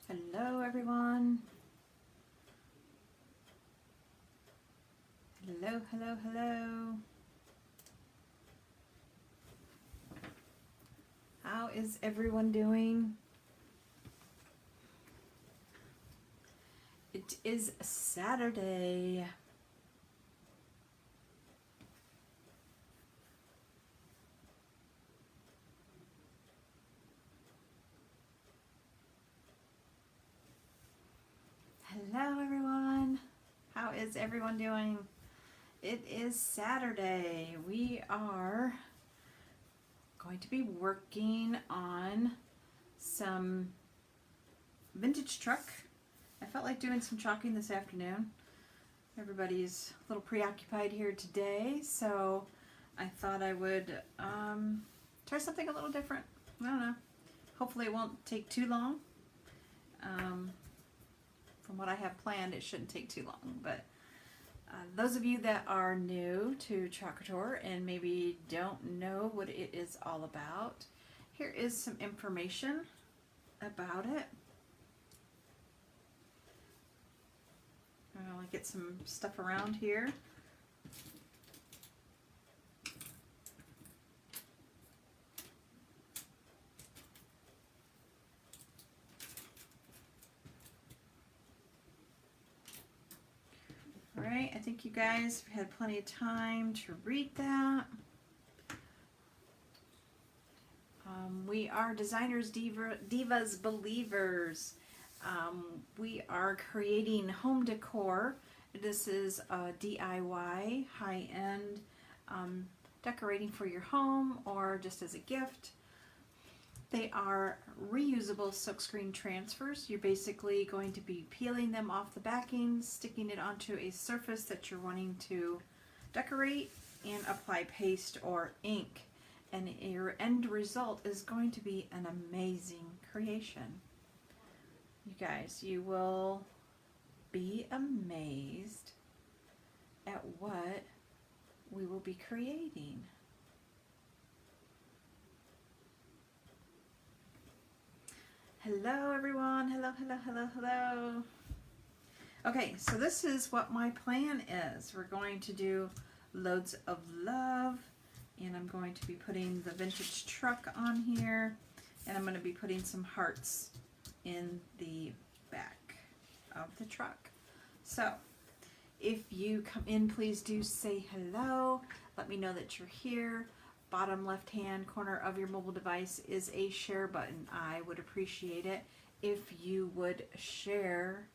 Hello everyone. Hello, hello, hello. How is everyone doing? It is Saturday. Hello everyone. How is everyone doing? It is Saturday. We are going to be working on some vintage truck. I felt like doing some chalking this afternoon. Everybody's a little preoccupied here today, so I thought I would try something a little different. I don't know. Hopefully it won't take too long. From what I have planned, it shouldn't take too long, but those of you that are new to Couture and maybe don't know what it is all about, here is some information about it. I'll get some stuff around here. All right, I think you guys have had plenty of time to read that. We are designers, divas, believers. We are creating home decor. This is a DIY, high-end decorating for your home or just as a gift. They are reusable silkscreen transfers. You're basically going to be peeling them off the backing, sticking it onto a surface that you're wanting to decorate, and apply paste or ink. And your end result is going to be an amazing creation. You guys, you will be amazed at what we will be creating. Hello everyone, hello, hello, hello, hello. Okay, so this is what my plan is. We're going to do loads of love, and I'm going to be putting the vintage truck on here, and I'm going to be putting some hearts in the back of the truck. So if you come in, please do say hello. Let me know that you're here. Bottom left hand corner of your mobile device is a share button. I would appreciate it if you would share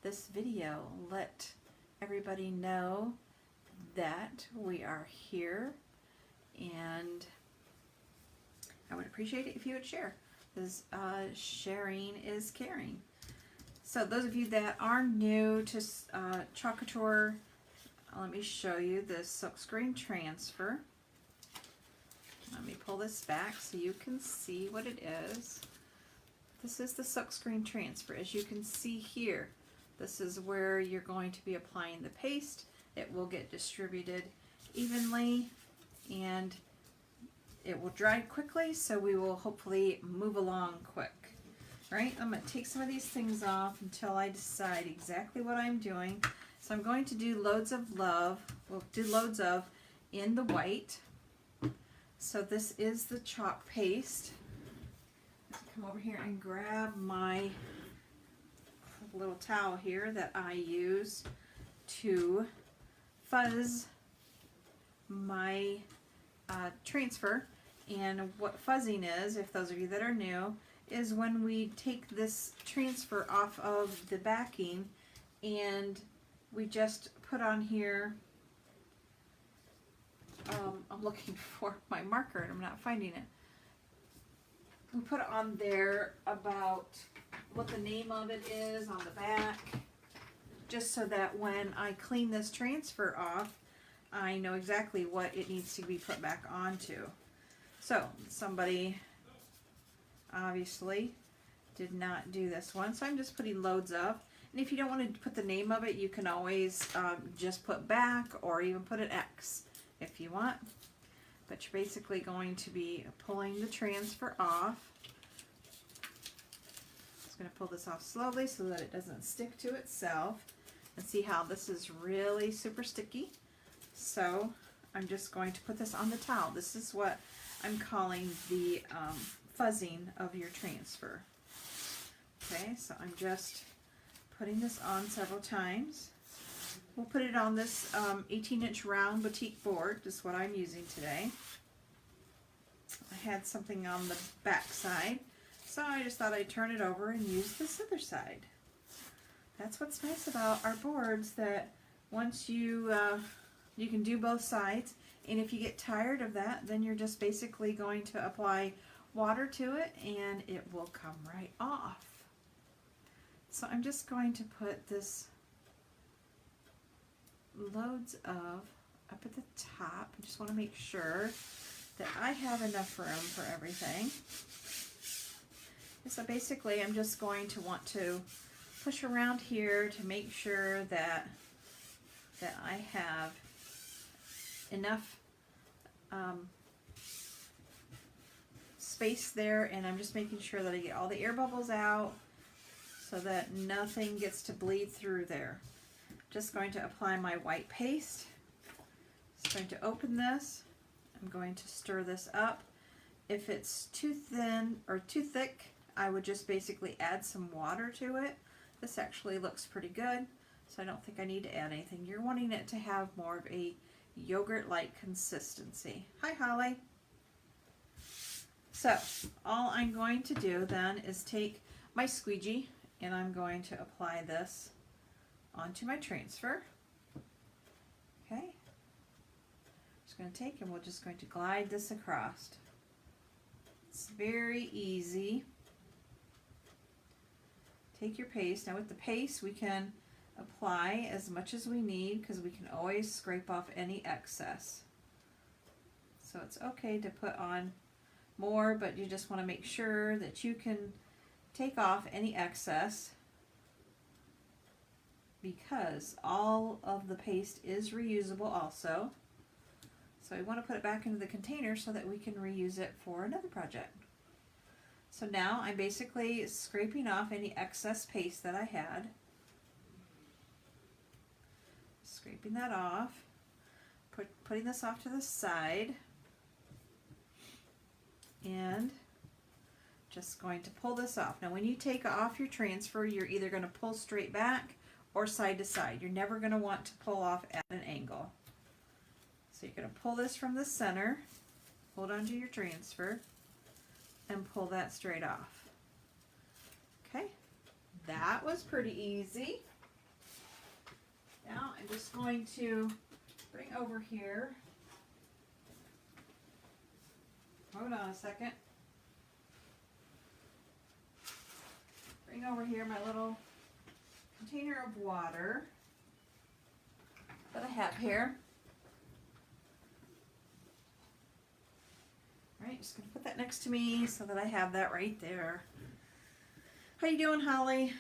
this video. Let everybody know that we are here, and I would appreciate it if you would share, because sharing is caring. So those of you that are new to Couture, let me show you this silkscreen transfer. Let me pull this back so you can see what it is. This is the silkscreen transfer. As you can see here, this is where you're going to be applying the paste. It will get distributed evenly and it will dry quickly, so we will hopefully move along quick. Right? I'm going to take some of these things off until I decide exactly what I'm doing. So I'm going to do loads of love. We'll do loads of in the white. So this is the chalk paste. Come over here and grab my little towel here that I use to fuzz my transfer. And what fuzzing is, if those of you that are new, is when we take this transfer off of the backing and we just put on here, I'm looking for my marker and I'm not finding it. We put it on there about what the name of it is on the back, just so that when I clean this transfer off, I know exactly what it needs to be put back onto. So somebody obviously did not do this one, so I'm just putting loads of. And if you don't want to put the name of it, you can always just put back or even put an X if you want. But you're basically going to be pulling the transfer off. Just going to pull this off slowly so that it doesn't stick to itself. And see how this is really super sticky. So I'm just going to put this on the towel. This is what I'm calling the fuzzing of your transfer. Okay, so I'm just putting this on several times. We'll put it on this 18-inch round boutique board. This is what I'm using today. I had something on the back side, so I just thought I'd turn it over and use this other side. That's what's nice about our boards, that once you you can do both sides, and if you get tired of that, then you're just basically going to apply water to it and it will come right off. So I'm just going to put this loads of up at the top. I just want to make sure that I have enough room for everything. So basically I'm just going to want to push around here to make sure that I have enough space there, and I'm just making sure that I get all the air bubbles out so that nothing gets to bleed through there. Just going to apply my white paste. Just going to open this. I'm going to stir this up. If it's too thin or too thick, I would just basically add some water to it. This actually looks pretty good, so I don't think I need to add anything. You're wanting it to have more of a yogurt-like consistency. Hi, Holly. So all I'm going to do then is take my squeegee and I'm going to apply this onto my transfer. Okay. Just going to take and we're just going to glide this across. It's very easy. Take your paste. Now with the paste we can apply as much as we need because we can always scrape off any excess. So it's okay to put on more, but you just want to make sure that you can take off any excess because all of the paste is reusable also. So we want to put it back into the container so that we can reuse it for another project. So now I'm basically scraping off any excess paste that I had. Scraping that off. Putting this off to the side. And just going to pull this off. Now when you take off your transfer, you're either going to pull straight back or side to side. You're never going to want to pull off at an angle. So you're going to pull this from the center, hold onto your transfer, and pull that straight off. Okay, that was pretty easy. Now I'm just going to bring over here. Hold on a second. Bring over here my little container of water that I have here. Alright, just going to put that next to me so that I have that right there. How you doing, Holly?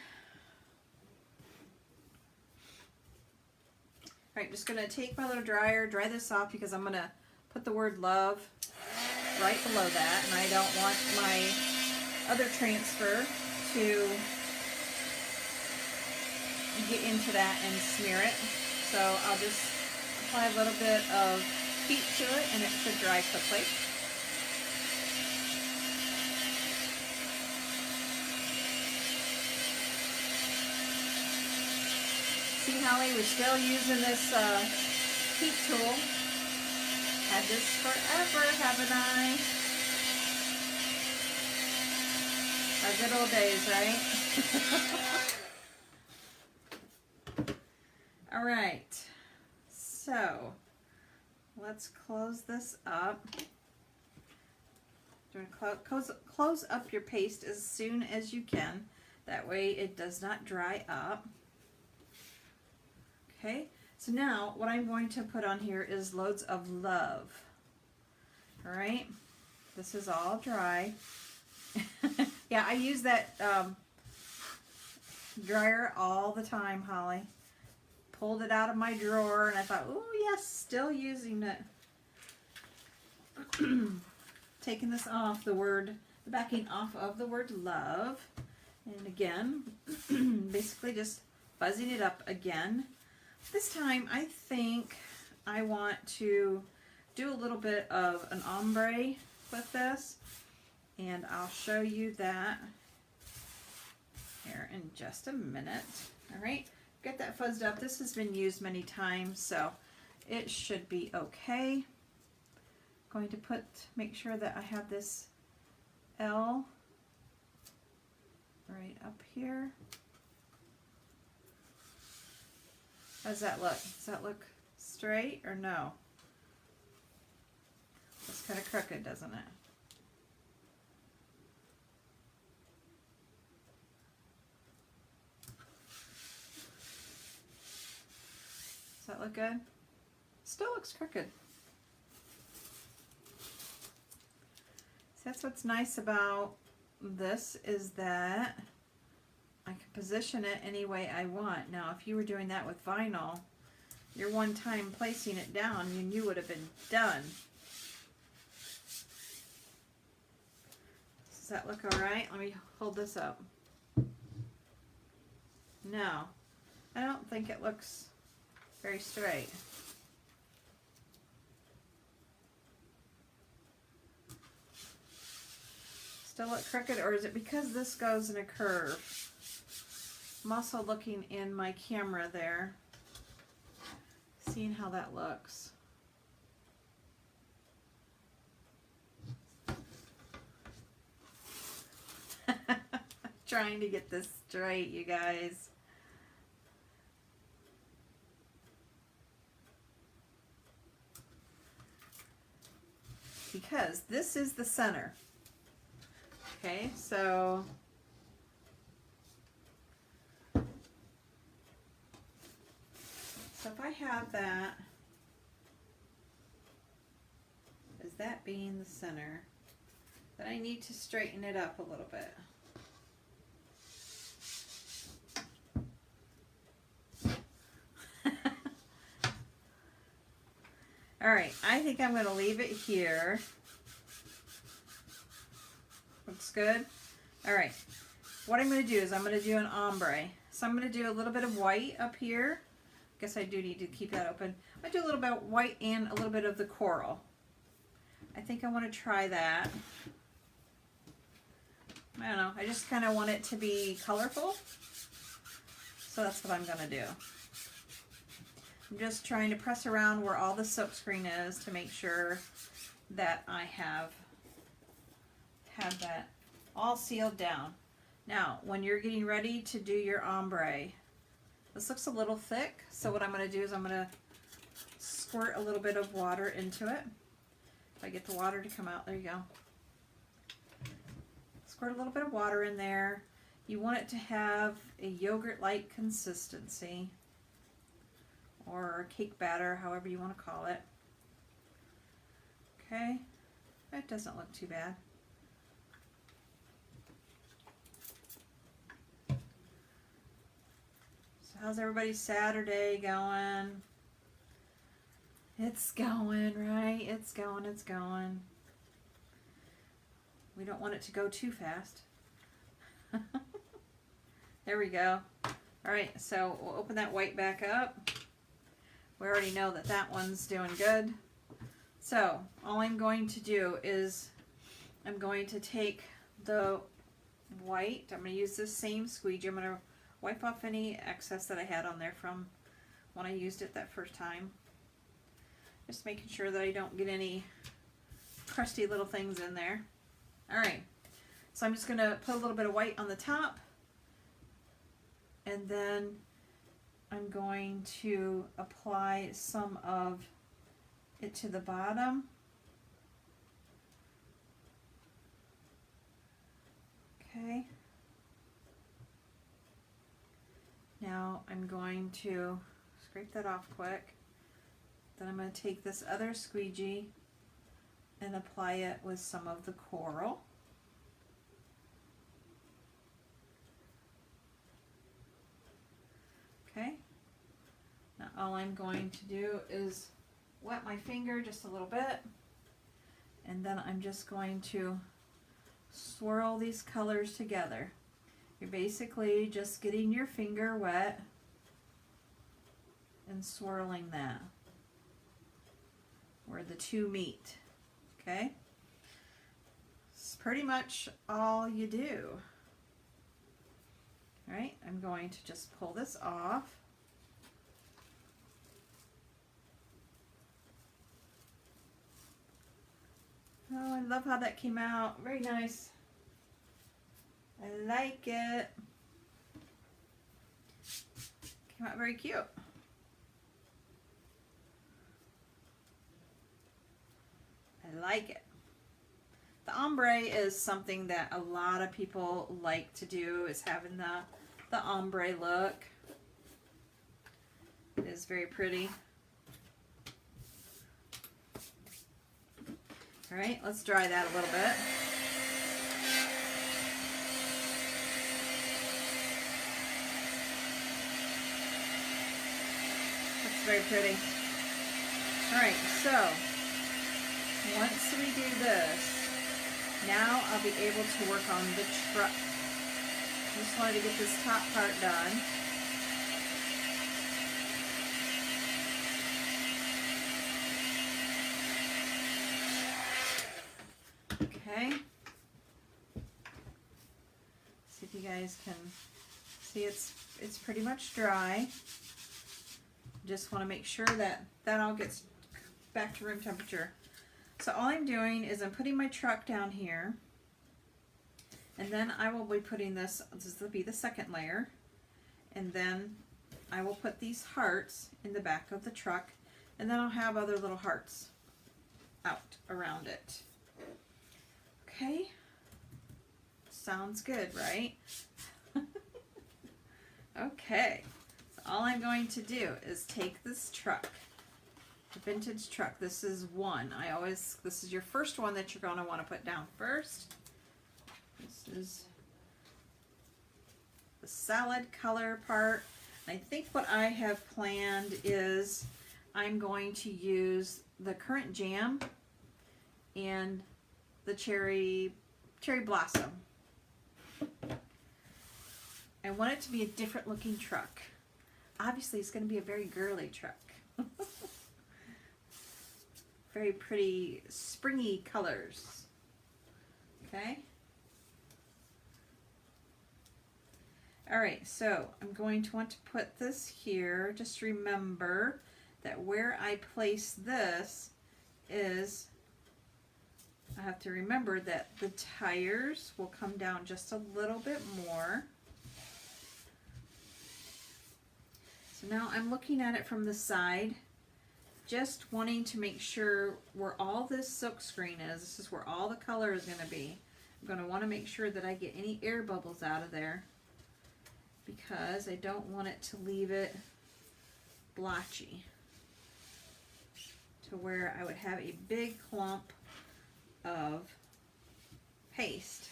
Alright, just going to take my little dryer, dry this off because I'm going to put the word love right below that, and I don't want my other transfer to get into that and smear it. So I'll just apply a little bit of heat to it and it should dry quickly. See, Holly, we're still using this heat tool. Had this forever, haven't I? Our good old days, right? All right, so let's close this up. You're going to close up your paste as soon as you can. That way it does not dry up. Okay. So now what I'm going to put on here is loads of love. All right, this is all dry. Yeah, I use that dryer all the time, Holly. Pulled it out of my drawer and I thought, oh yes, still using it. Taking this off, the backing off of the word love. And again, basically just buzzing it up again. This time I think I want to do a little bit of an ombre with this, and I'll show you that here in just a minute. All right, get that fuzzed up. This has been used many times, so it should be okay. Going to make sure that I have this L right up here. How does that look? Does that look straight or no? It's kind of crooked, doesn't it? Does that look good? Still looks crooked. So that's what's nice about this, is that I can position it any way I want. Now, if you were doing that with vinyl, your one time placing it down, you would have been done. Does that look all right? Let me hold this up. No, I don't think it looks very straight. Still look crooked, or is it because this goes in a curve? I'm also looking in my camera there, seeing how that looks. Trying to get this straight, you guys. Because this is the center. Okay, so if I have that as that being the center, then I need to straighten it up a little bit. All right, I think I'm going to leave it here. Looks good. All right, what I'm going to do is I'm going to do an ombre. So I'm going to do a little bit of white up here. I guess I do need to keep that open. I do a little bit of white and a little bit of the coral. I think I want to try that. I don't know. I just kind of want it to be colorful. So that's what I'm going to do. I'm just trying to press around where all the silkscreen is to make sure that I have that all sealed down. Now, when you're getting ready to do your ombre, this looks a little thick, so what I'm going to do is I'm going to squirt a little bit of water into it. If I get the water to come out, there you go. Squirt a little bit of water in there. You want it to have a yogurt-like consistency, or cake batter, however you want to call it. Okay, that doesn't look too bad. So how's everybody's Saturday going? It's going, right? It's going, it's going. We don't want it to go too fast. There we go. All right, so we'll open that white back up. We already know that that one's doing good. So all I'm going to do is I'm going to take the white. I'm going to use this same squeegee. I'm going to wipe off any excess that I had on there from when I used it that first time. Just making sure that I don't get any crusty little things in there. All right, so I'm just going to put a little bit of white on the top, and then I'm going to apply some of it to the bottom. Okay. Now I'm going to scrape that off quick. Then I'm going to take this other squeegee and apply it with some of the coral. Okay. Now all I'm going to do is wet my finger just a little bit, and then I'm just going to swirl these colors together. You're basically just getting your finger wet and swirling that where the two meet. Okay? It's pretty much all you do. Alright, I'm going to just pull this off. Oh, I love how that came out. Very nice. I like it. Came out very cute. I like it. The ombre is something that a lot of people like to do, is having the ombre look. It is very pretty. All right, let's dry that a little bit. That's very pretty. All right, so once we do this, now I'll be able to work on the truck. Just wanted to get this top part done. Okay. See if you guys can see it's pretty much dry. Just want to make sure that that all gets back to room temperature. So all I'm doing is I'm putting my truck down here, and then I will be putting this will be the second layer, and then I will put these hearts in the back of the truck, and then I'll have other little hearts out around it. Okay, sounds good, right? Okay, so all I'm going to do is take this truck, the vintage truck. This is one. This is your first one that you're going to want to put down first. This is the salad color part. I think what I have planned is I'm going to use the currant jam and the cherry blossom. I want it to be a different looking truck. Obviously it's going to be a very girly truck. Very pretty springy colors. Okay. Alright, so I'm going to want to put this here. Just remember that where I place this is, I have to remember that the tires will come down just a little bit more. So now I'm looking at it from the side, just wanting to make sure where all this silk screen is, this is where all the color is going to be. I'm going to want to make sure that I get any air bubbles out of there, because I don't want it to leave it blotchy to where I would have a big clump of paste.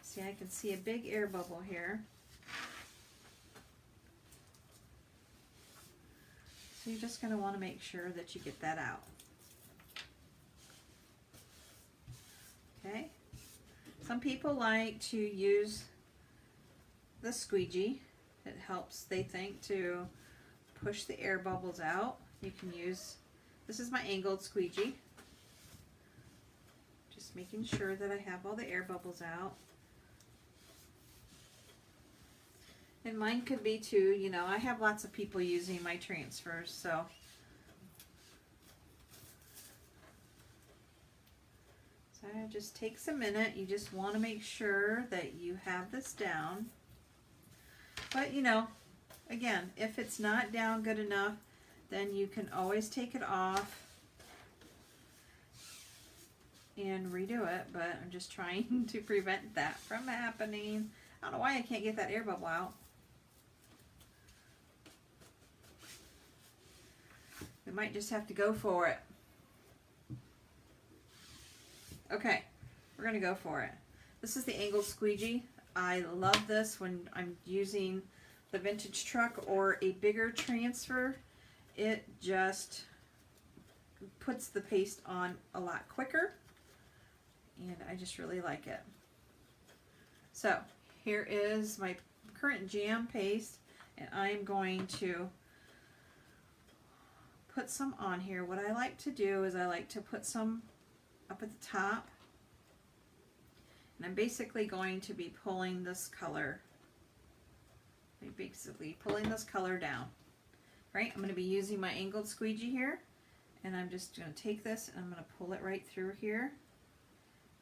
See, I can see a big air bubble here. So you're just going to want to make sure that you get that out. Okay. Some people like to use the squeegee. It helps, they think, to push the air bubbles out. You can use, this is my angled squeegee. Just making sure that I have all the air bubbles out. And mine could be too, you know, I have lots of people using my transfers, so. So it just takes a minute. You just want to make sure that you have this down. But, you know, again, if it's not down good enough, then you can always take it off and redo it. But I'm just trying to prevent that from happening. I don't know why I can't get that air bubble out. We might just have to go for it. Okay, we're going to go for it. This is the angled squeegee. I love this when I'm using the vintage truck or a bigger transfer. It just puts the paste on a lot quicker, and I just really like it. So here is my current jam paste, and I'm going to put some on here. What I like to do is I like to put some up at the top, and I'm basically going to be pulling this color. Down. Right, I'm going to be using my angled squeegee here, and I'm just going to take this and I'm going to pull it right through here,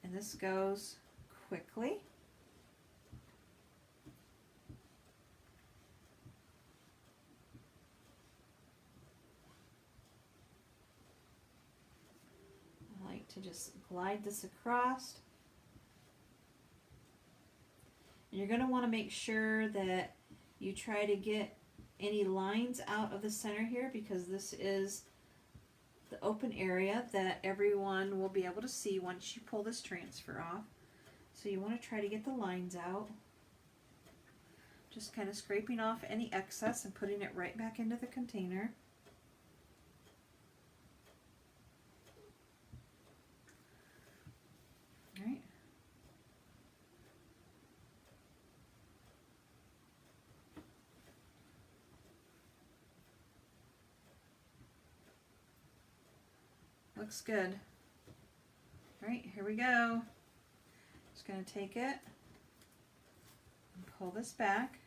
and this goes quickly. I like to just glide this across. And you're going to want to make sure that you try to get any lines out of the center here, because this is the open area that everyone will be able to see once you pull this transfer off. So you want to try to get the lines out. Just kind of scraping off any excess and putting it right back into the container. All right. Looks good. All right, here we go. Just going to take it and pull this back.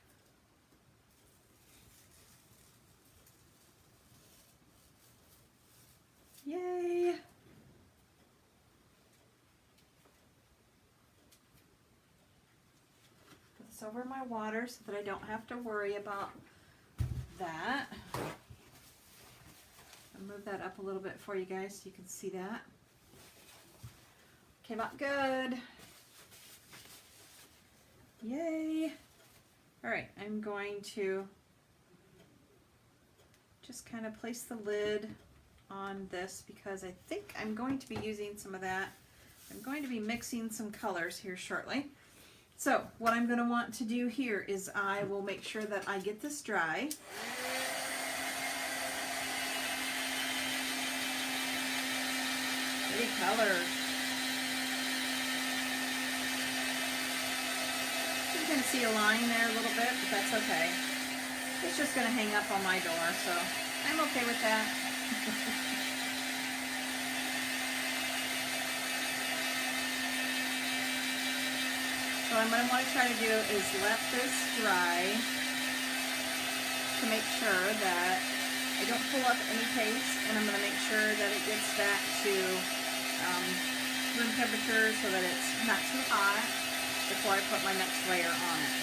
Yay! Put this over my water so that I don't have to worry about that. I'll move that up a little bit for you guys so you can see that. Came out good. Yay! Alright, I'm going to just kind of place the lid on this because I think I'm going to be using some of that. I'm going to be mixing some colors here shortly. So what I'm going to want to do here is I will make sure that I get this dry. Pretty colors. You can see a line there a little bit, but that's okay. It's just going to hang up on my door, so I'm okay with that. So what I'm going to want to try to do is let this dry to make sure that I don't pull up any paste, and I'm going to make sure that it gets back to room temperature so that it's not too hot before I put my next layer on it.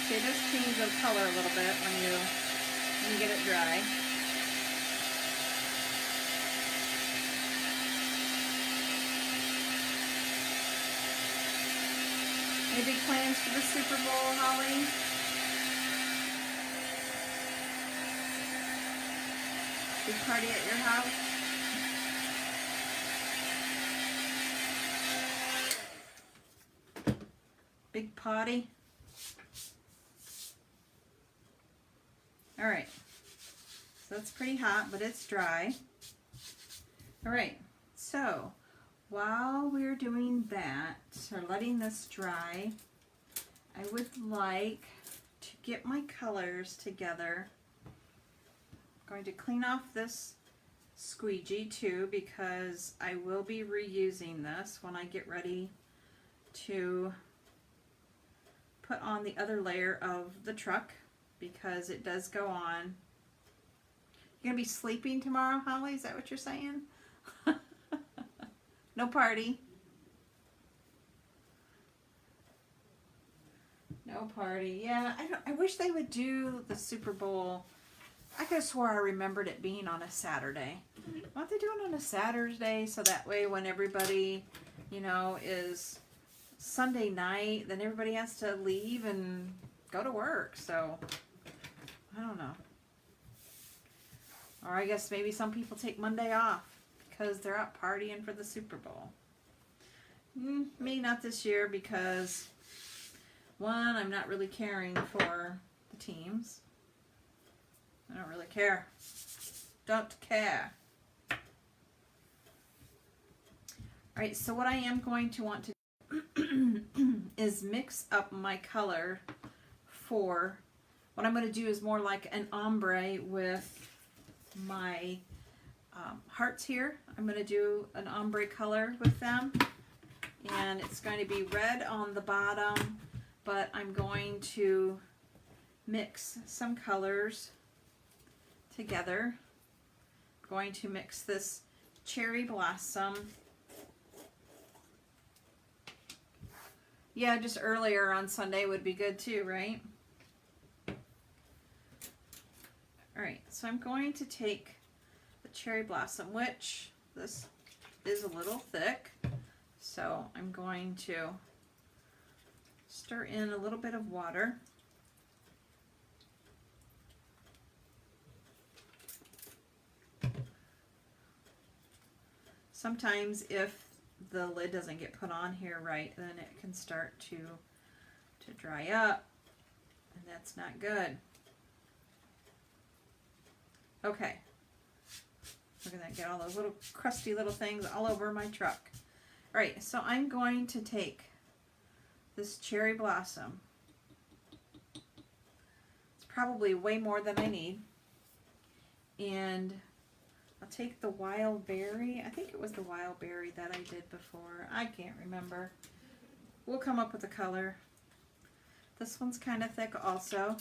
See, it does change the color a little bit when you get it dry. Any big plans for the Super Bowl, Holly? Big party at your house? Big party? Alright. So that's pretty hot, but it's dry. Alright. So, while we're doing that, or letting this dry, I would like to get my colors together. I'm going to clean off this squeegee too, because I will be reusing this when I get ready to put on the other layer of the truck, because it does go on. You're going to be sleeping tomorrow, Holly? Is that what you're saying? No party. No party. Yeah, I wish they would do the Super Bowl. I could have swore I remembered it being on a Saturday. Why don't they do it on a Saturday so that way when everybody, you know, is Sunday night, then everybody has to leave and go to work. So, I don't know. Or I guess maybe some people take Monday off because they're out partying for the Super Bowl. Me, not this year, because one, I'm not really caring for the teams. I don't really care. Don't care. All right, so what I am going to want to do is mix up my color for, what I'm going to do is more like an ombre with my hearts here. I'm going to do an ombre color with them, and it's going to be red on the bottom, but I'm going to mix some colors together. I'm going to mix this cherry blossom. Yeah, just earlier on Sunday would be good too, right? All right, so I'm going to take the cherry blossom, which this is a little thick, so I'm going to stir in a little bit of water. Sometimes if the lid doesn't get put on here right, then it can start to dry up, and that's not good. Okay, look at that, get all those little crusty little things all over my truck. All right, so I'm going to take this cherry blossom. It's probably way more than I need, and I'll take the wild berry. I think it was the wild berry that I did before. I can't remember. We'll come up with a color. This one's kind of thick also.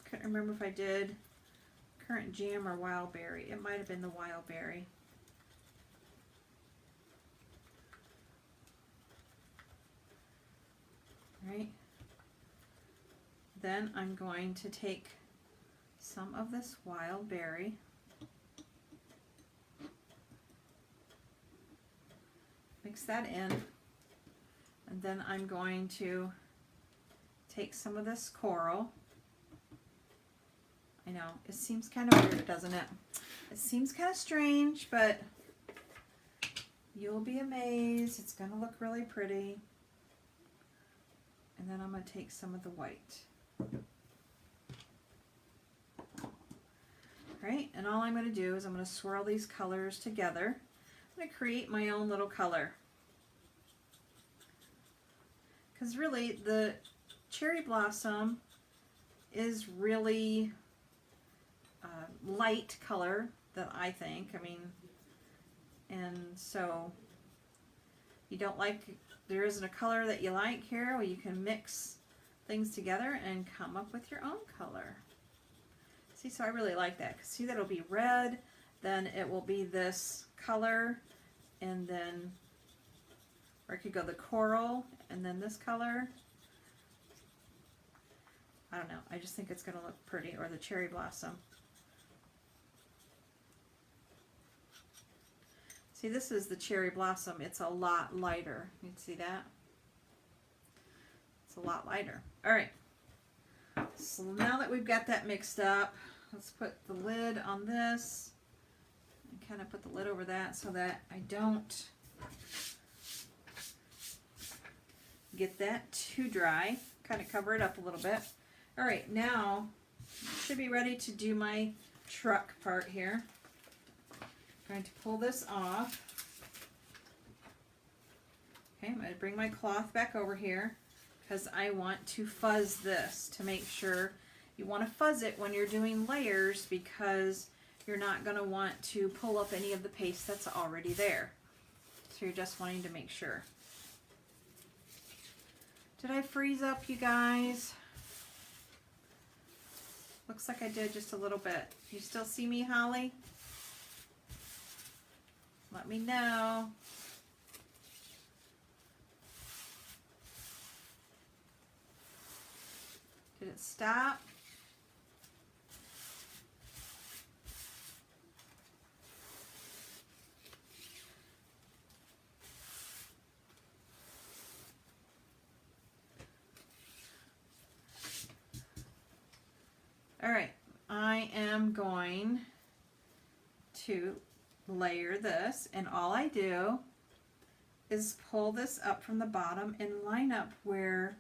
Couldn't remember if I did currant jam or wild berry. It might have been the wild berry. Right. Then I'm going to take some of this wild berry, mix that in, and then I'm going to take some of this coral. I know, it seems kind of weird, doesn't it? It seems kind of strange, but you'll be amazed. It's going to look really pretty. And then I'm going to take some of the white. Right, and all I'm going to do is I'm going to swirl these colors together. I'm going to create my own little color. Because really, the cherry blossom is really light color that I think. I mean, and so you don't like, there isn't a color that you like here, well, you can mix things together and come up with your own color. See, so I really like that. See, that'll be red, then it will be this color, and then, or it could go the coral, and then this color. I don't know, I just think it's going to look pretty, or the cherry blossom. See, this is the cherry blossom. It's a lot lighter. You can see that? It's a lot lighter. All right. So now that we've got that mixed up, let's put the lid on this and kind of put the lid over that so that I don't get that too dry. Kind of cover it up a little bit. All right, now I should be ready to do my truck part here. I'm going to pull this off. Okay, I'm going to bring my cloth back over here because I want to fuzz this to make sure. You want to fuzz it when you're doing layers because you're not going to want to pull up any of the paste that's already there. So you're just wanting to make sure. Did I freeze up, you guys? Looks like I did just a little bit. You still see me, Holly? Let me know. Did it stop? All right, I am going to layer this, and all I do is pull this up from the bottom and line up where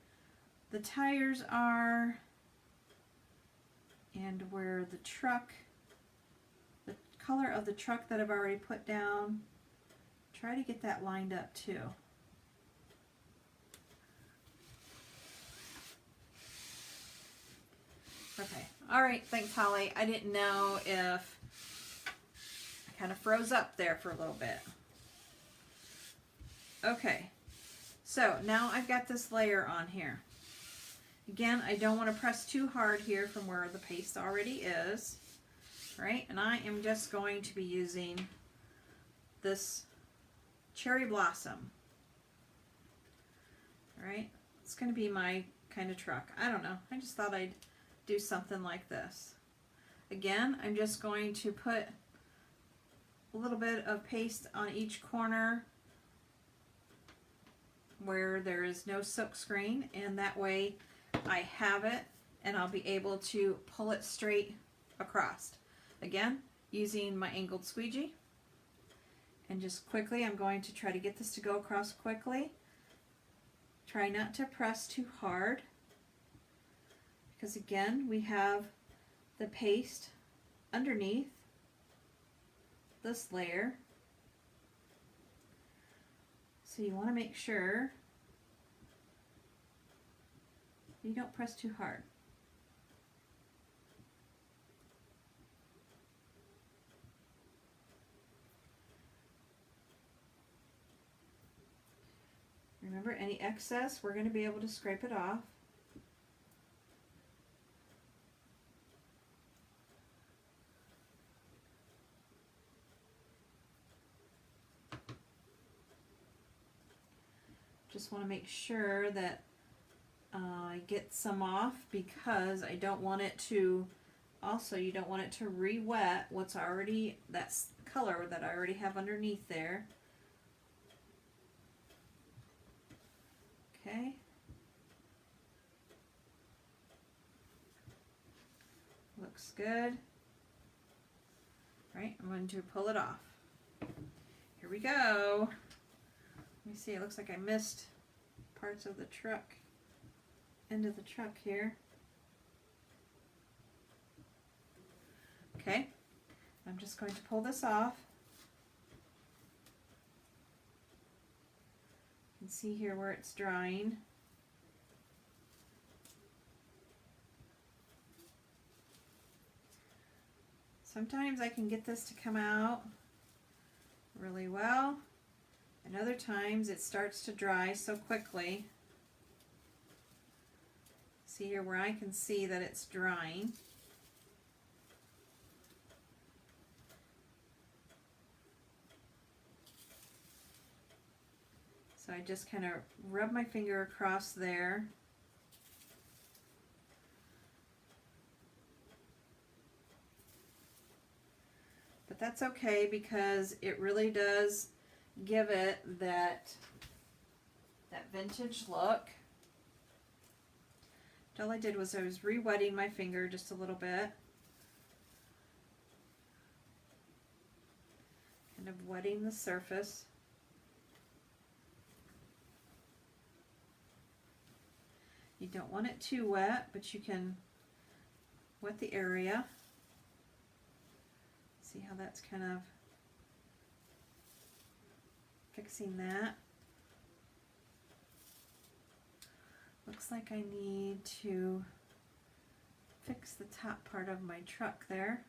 the tires are and where the truck, the color of the truck that I've already put down. Try to get that lined up too. Okay, all right, thanks Holly. I didn't know if I kind of froze up there for a little bit. Okay, so now I've got this layer on here. Again, I don't want to press too hard here from where the paste already is, right? And I am just going to be using this cherry blossom. All right, it's going to be my kind of truck. I don't know, I just thought I'd do something like this. Again, I'm just going to put a little bit of paste on each corner where there is no silk screen, and that way I have it and I'll be able to pull it straight across. Again, using my angled squeegee, and just quickly I'm going to try to get this to go across quickly. Try not to press too hard, because again we have the paste underneath this layer, so you want to make sure you don't press too hard. Remember, any excess we're going to be able to scrape it off. Just want to make sure that I get some off, because I don't want it to, also you don't want it to re-wet what's already, that's color that I already have underneath there. Okay. Looks good. Right, I'm going to pull it off. Here we go. Let me see, it looks like I missed parts of the truck, end of the truck here. Okay, I'm just going to pull this off. You can see here where it's drying. Sometimes I can get this to come out really well, and other times it starts to dry so quickly. See here where I can see that it's drying. So I just kind of rub my finger across there. But that's okay, because it really does give it that vintage look. All I did was I was re-wetting my finger just a little bit. Kind of wetting the surface. You don't want it too wet, but you can wet the area. See how that's kind of fixing that. Looks like I need to fix the top part of my truck there.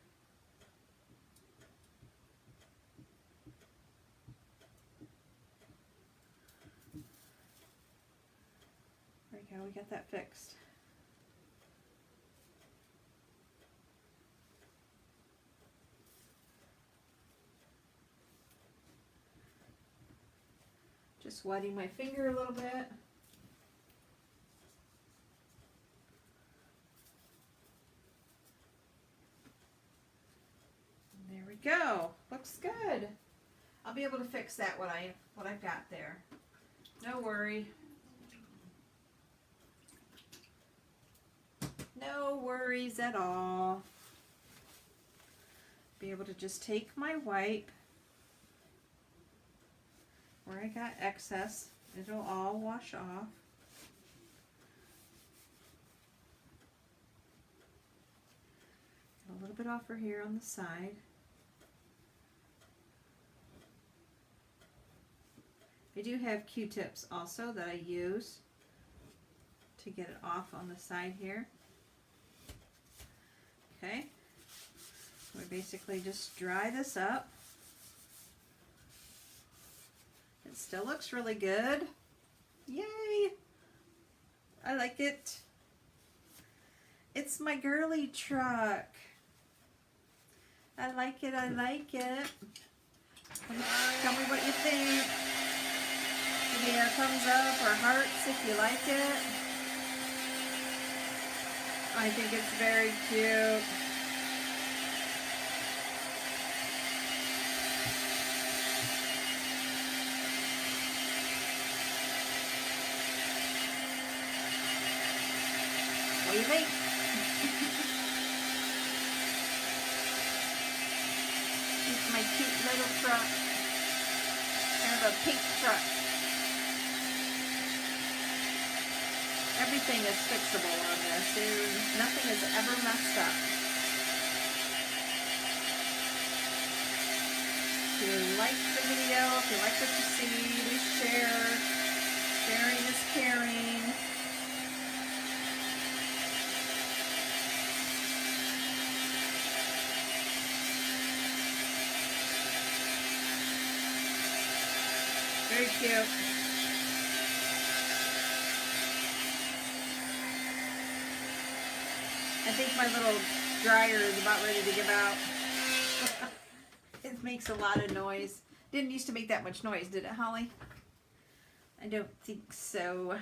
There we go, we got that fixed. Just wetting my finger a little bit. There we go. Looks good. I'll be able to fix that what I've got there. No worry. No worries at all. Be able to just take my wipe where I got excess. It'll all wash off. A little bit off for here on the side. I do have Q-tips also that I use to get it off on the side here. Okay, we basically just dry this up. It still looks really good. Yay! I like it. It's my girly truck. I like it, I like it. Tell me what you think. Give me a thumbs up or hearts if you like it. I think it's very cute. What do you think? It's my cute little truck. Kind of a pink truck. Everything is fixable on this. Nothing is ever messed up. If you like the video, if you like what you see, please share. Sharing is caring. Very cute. I think my little dryer is about ready to give out. It makes a lot of noise. Didn't used to make that much noise, did it, Holly? I don't think so.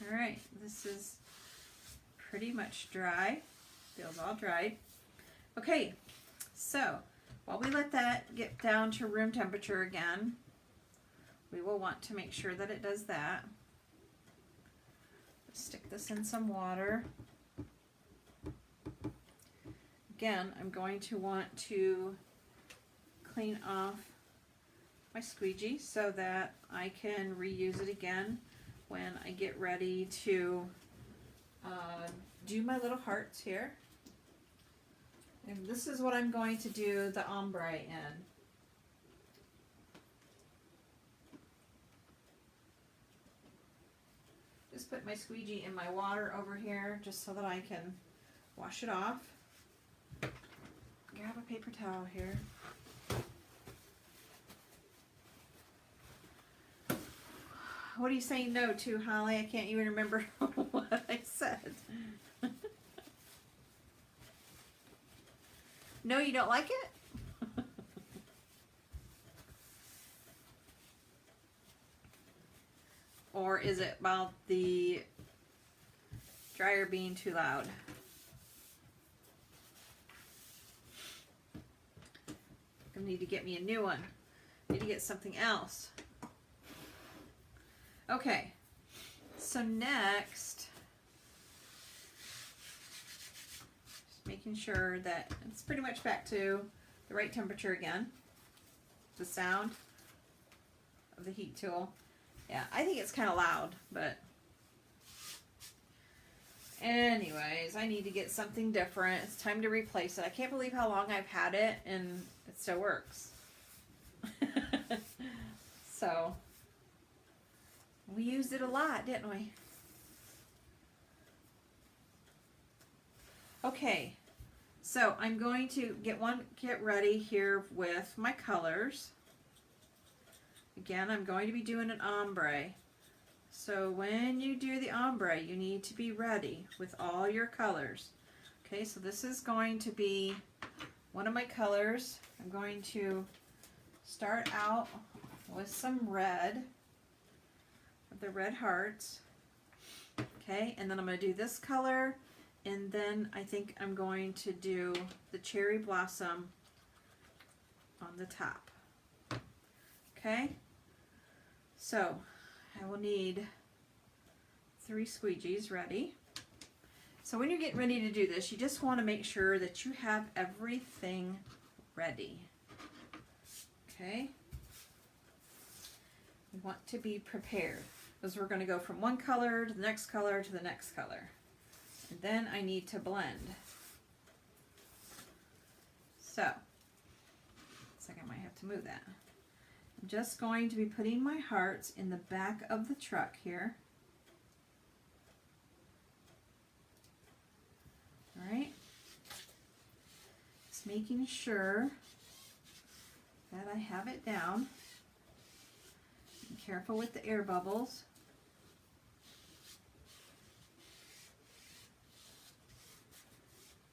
Alright, this is pretty much dry. Feels all dried. Okay, so while we let that get down to room temperature again, we will want to make sure that it does that. Stick this in some water. Again, I'm going to want to clean off my squeegee so that I can reuse it again when I get ready to do my little hearts here. And this is what I'm going to do the ombre in. Just put my squeegee in my water over here just so that I can wash it off. Grab a paper towel here. What are you saying no to, Holly? I can't even remember what I said. No, you don't like it? Or is it about the dryer being too loud? I need to get me a new one. I need to get something else. Okay, so next, just making sure that it's pretty much back to the right temperature again. The sound of the heat tool. Yeah, I think it's kind of loud, but anyways, I need to get something different. It's time to replace it. I can't believe how long I've had it and it still works. So, we used it a lot, didn't we? Okay, so I'm going to get ready here with my colors. Again, I'm going to be doing an ombre. So when you do the ombre, you need to be ready with all your colors. Okay, so this is going to be one of my colors. I'm going to start out with some red, the red hearts. Okay, and then I'm going to do this color, and then I think I'm going to do the cherry blossom on the top. Okay, so I will need 3 squeegees ready. So when you're getting ready to do this, you just want to make sure that you have everything ready. Okay, you want to be prepared, because we're going to go from one color to the next color to the next color. And then I need to blend. So, looks like I might have to move that. I'm just going to be putting my hearts in the back of the truck here. All right. Just making sure that I have it down. Be careful with the air bubbles.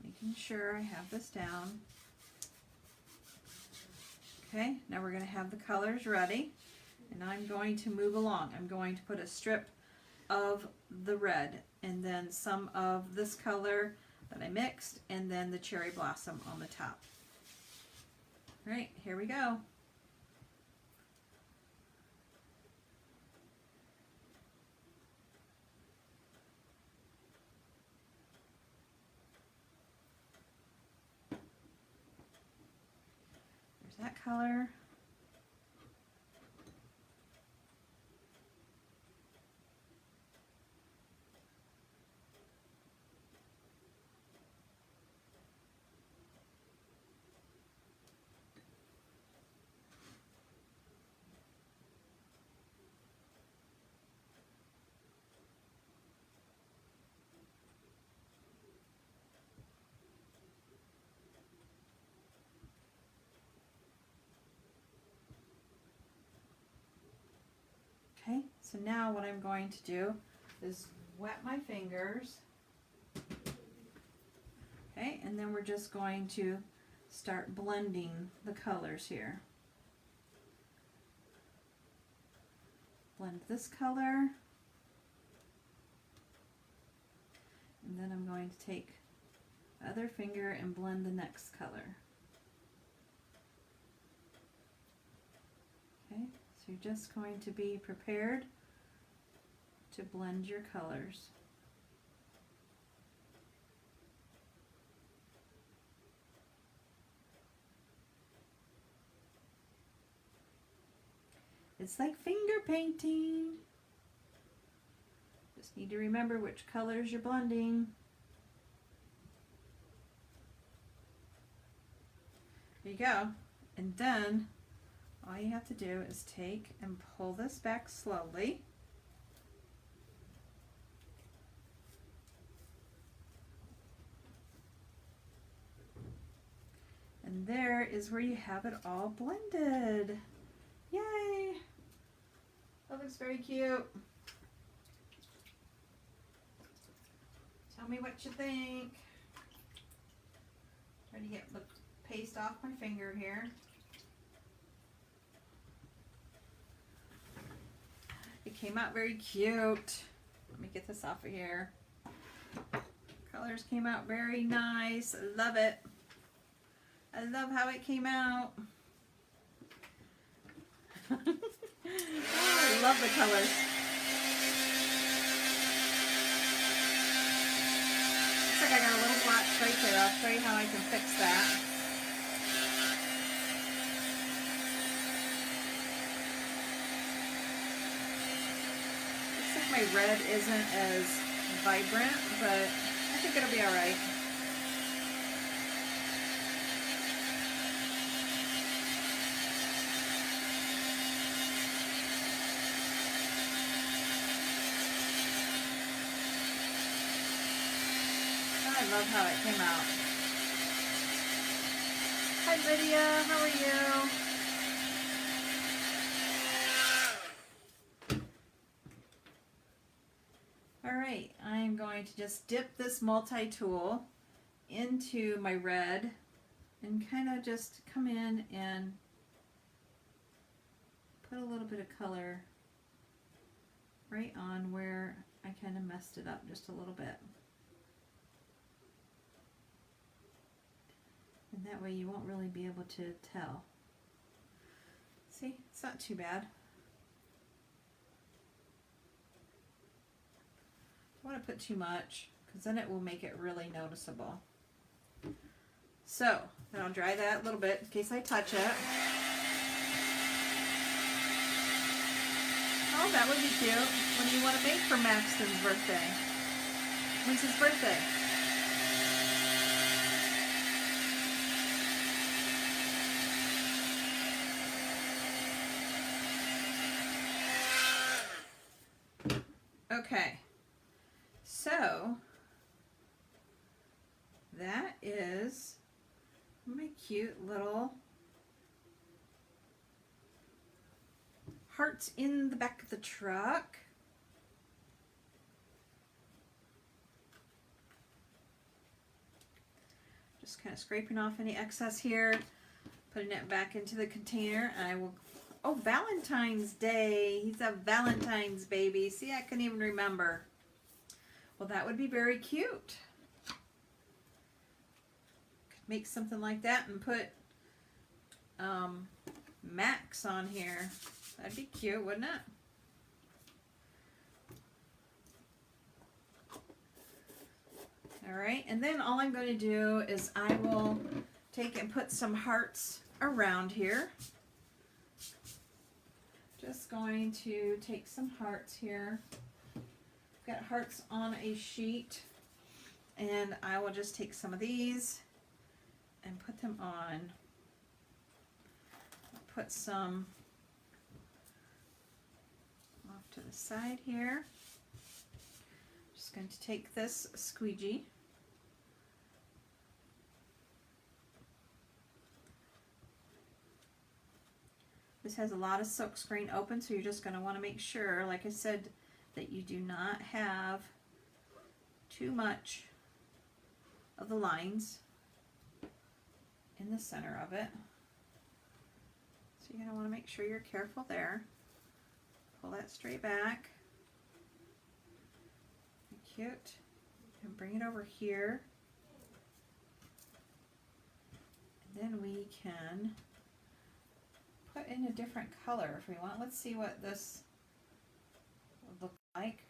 Making sure I have this down. Okay, now we're going to have the colors ready, and I'm going to move along. I'm going to put a strip of the red, and then some of this color that I mixed, and then the cherry blossom on the top. All right, here we go. There's that color. Okay, so now what I'm going to do is wet my fingers. Okay, and then we're just going to start blending the colors here. Blend this color. And then I'm going to take the other finger and blend the next color. Okay. So you're just going to be prepared to blend your colors. It's like finger painting. Just need to remember which colors you're blending. There you go. And then all you have to do is take and pull this back slowly. And there is where you have it all blended. Yay! That looks very cute. Tell me what you think. Trying to get the paste off my finger here. It came out very cute. Let me get this off of here. Colors came out very nice. I love it. I love how it came out. Oh, I love the colors. Looks like I got a little black right there. I'll show you how I can fix that. My red isn't as vibrant, but I think it'll be all right. I love how it came out. Hi Lydia, how are you? Alright, I'm going to just dip this multi-tool into my red and kind of just come in and put a little bit of color right on where I kind of messed it up just a little bit. And that way you won't really be able to tell. See, it's not too bad. I don't want to put too much because then it will make it really noticeable. So then I'll dry that a little bit in case I touch it. Oh, that would be cute. What do you want to make for Maxton's birthday? When's his birthday? Okay, so that is my cute little hearts in the back of the truck. Just kind of scraping off any excess here, putting it back into the container, and I will, oh, Valentine's Day. He's a Valentine's baby. See, I couldn't even remember. Well, that would be very cute. Could make something like that and put Max on here. That'd be cute, wouldn't it? All right, and then all I'm going to do is I will take and put some hearts around here. Just going to take some hearts here. Got hearts on a sheet, and I will just take some of these and put them on. I'll put some off to the side here. Just going to take this squeegee. This has a lot of silk screen open, so you're just going to want to make sure, like I said, that you do not have too much of the lines in the center of it. So you're going to want to make sure you're careful there. Pull that straight back. Cute. And bring it over here. And then we can put in a different color if we want. Let's see what this would look like.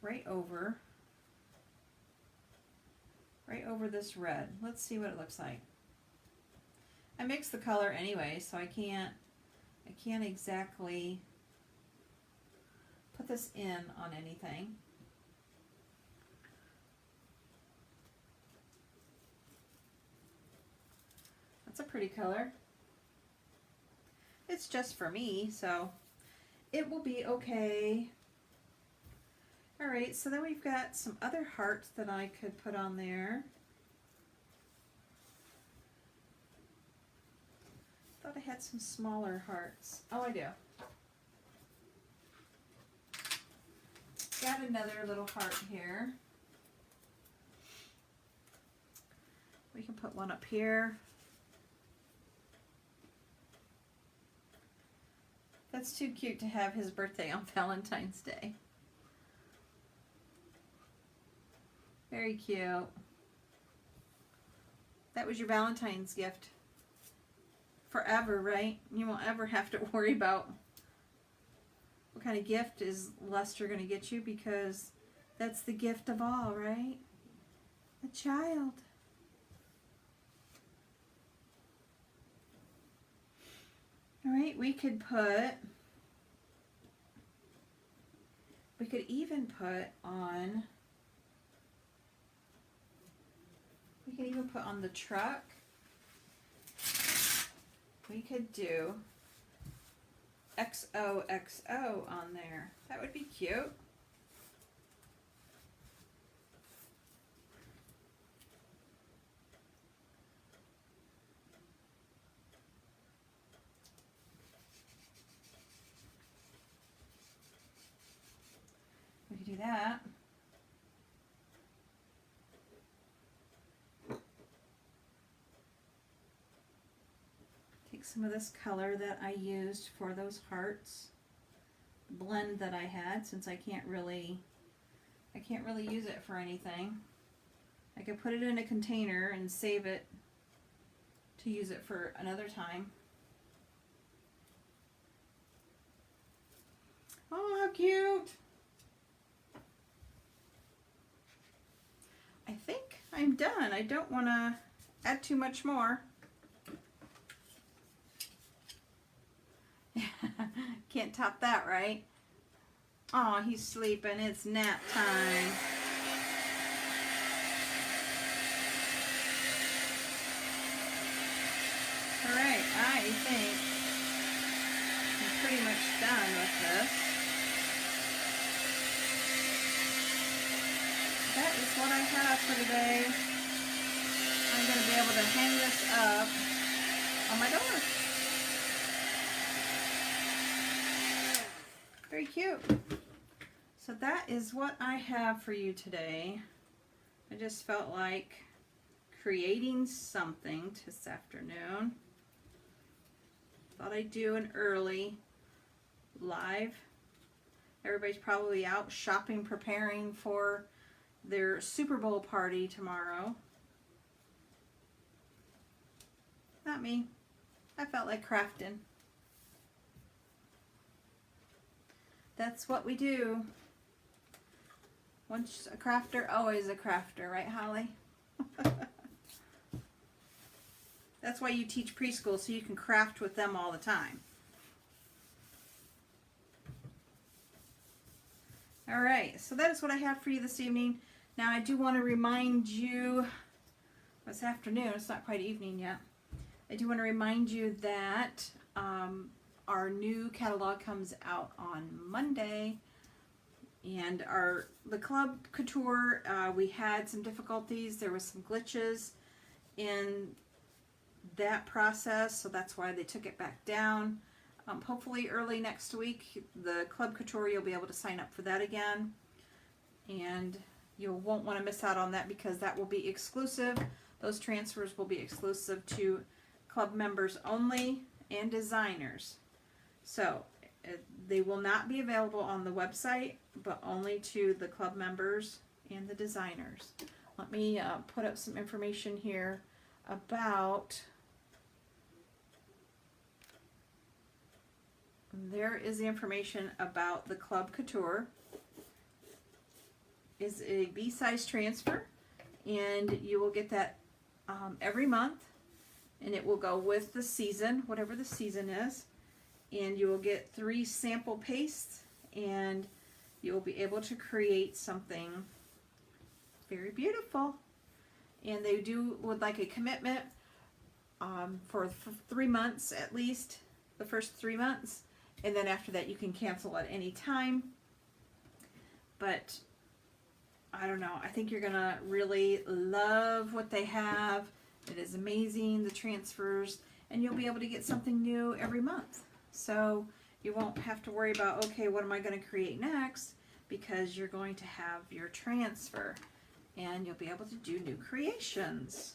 Right over this red. Let's see what it looks like. I mixed the color anyway, so I can't exactly put this in on anything. That's a pretty color. It's just for me, so it will be okay. Alright, so then we've got some other hearts that I could put on there. Thought I had some smaller hearts. Oh, I do. Got another little heart here. We can put one up here. That's too cute to have his birthday on Valentine's Day. Very cute. That was your Valentine's gift. Forever, right? You won't ever have to worry about what kind of gift is Lester going to get you, because that's the gift of all, right? A child. Alright, we could even put on the truck. We could do XOXO on there. That would be cute. We could do that. Take some of this color that I used for those hearts, blend that I had, since I can't really use it for anything. I could put it in a container and save it to use it for another time. Oh, how cute! I think I'm done. I don't want to add too much more. Can't top that, right? Oh, he's sleeping. It's nap time. Alright, I think I'm pretty much done with this. is what I have for today. I'm going to be able to hang this up on my door. Very cute. So that is what I have for you today. I just felt like creating something this afternoon. Thought I'd do an early live. Everybody's probably out shopping, preparing for their Super Bowl party tomorrow. Not me. I felt like crafting. That's what we do. Once a crafter, always a crafter, right, Holly? That's why you teach preschool, so you can craft with them all the time. All right, so that is what I have for you this evening. Now, I do want to remind you, this afternoon, it's not quite evening yet. I do want to remind you that our new catalog comes out on Monday. And the Club Couture, we had some difficulties. There was some glitches in that process, so that's why they took it back down. Hopefully early next week, the Club Couture, you'll be able to sign up for that again. And you won't want to miss out on that because that will be exclusive. Those transfers will be exclusive to club members only and designers. So they will not be available on the website, but only to the club members and the designers. Let me put up some information here about, there is the information about the Club Couture. Is a B-size transfer, and you will get that every month, and it will go with the season, whatever the season is. And you will get 3 sample pastes, and you will be able to create something very beautiful. And they would like a commitment for 3 months at least, the first 3 months, and then after that you can cancel at any time. But I don't know, I think you're gonna really love what they have. It is amazing, the transfers, and you'll be able to get something new every month. So you won't have to worry about, okay, what am I going to create next? Because you're going to have your transfer and you'll be able to do new creations.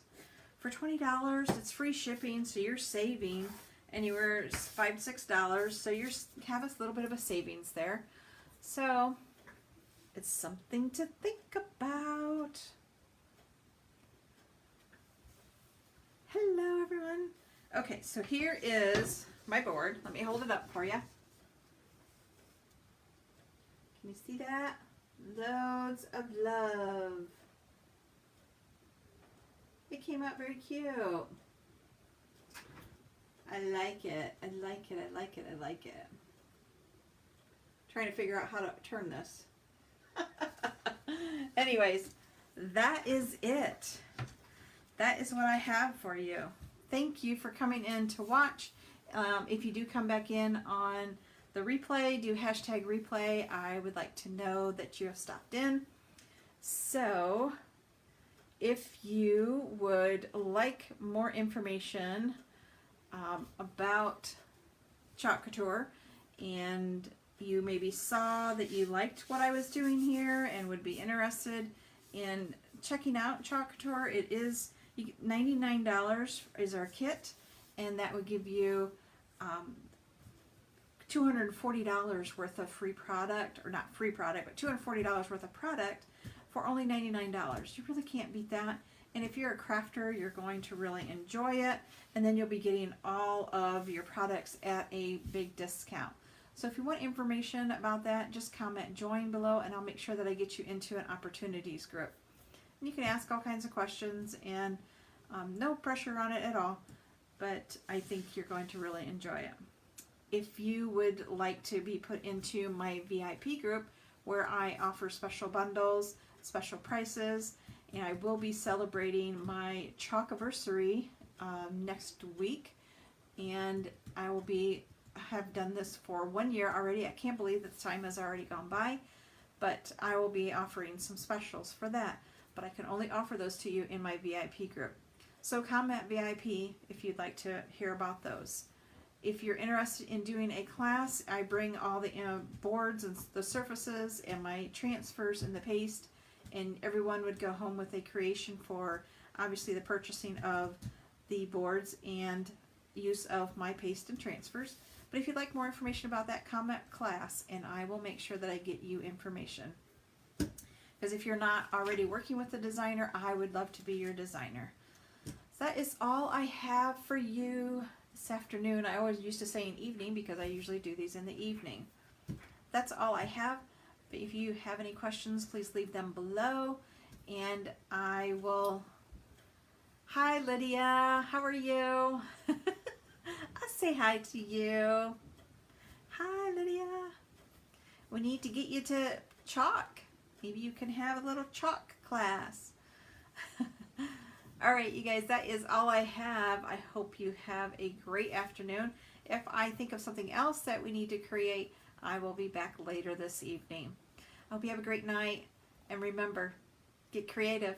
For $20, it's free shipping, so you're saving anywhere $5, $6. So you have a little bit of a savings there. So it's something to think about. Hello, everyone. Okay, so here is my board. Let me hold it up for you. Can you see that? Loads of love. It came out very cute. I like it. I like it. I like it. I like it. Trying to figure out how to turn this. Anyways, that is it. That is what I have for you. Thank you for coming in to watch. If you do come back in on the replay, do hashtag replay. I would like to know that you have stopped in. So if you would like more information about Chalk Couture, and you maybe saw that you liked what I was doing here and would be interested in checking out Chalk Couture, it is $99 is our kit, and that would give you $240 worth of free product, or not free product, but $240 worth of product for only $99. You really can't beat that. And if you're a crafter, you're going to really enjoy it, and then you'll be getting all of your products at a big discount. So if you want information about that, just comment join below, and I'll make sure that I get you into an opportunities group. And you can ask all kinds of questions, and no pressure on it at all, but I think you're going to really enjoy it. If you would like to be put into my VIP group, where I offer special bundles, special prices, and I will be celebrating my Chalkiversary next week, and I will have done this for 1 year already. I can't believe that the time has already gone by, but I will be offering some specials for that. but I can only offer those to you in my VIP group. So comment VIP if you'd like to hear about those. If you're interested in doing a class, I bring all the boards and the surfaces and my transfers and the paste, and everyone would go home with a creation for obviously the purchasing of the boards and use of my paste and transfers. But if you'd like more information about that, comment class and I will make sure that I get you information. Because if you're not already working with a designer, I would love to be your designer. So that is all I have for you this afternoon. I always used to say in evening because I usually do these in the evening. That's all I have. But if you have any questions, please leave them below and I will... Hi Lydia, how are you? I'll say hi to you. Hi Lydia. We need to get you to chalk. Maybe you can have a little chalk class. Alright you guys, that is all I have. I hope you have a great afternoon. If I think of something else that we need to create, I will be back later this evening. I hope you have a great night, and remember, get creative.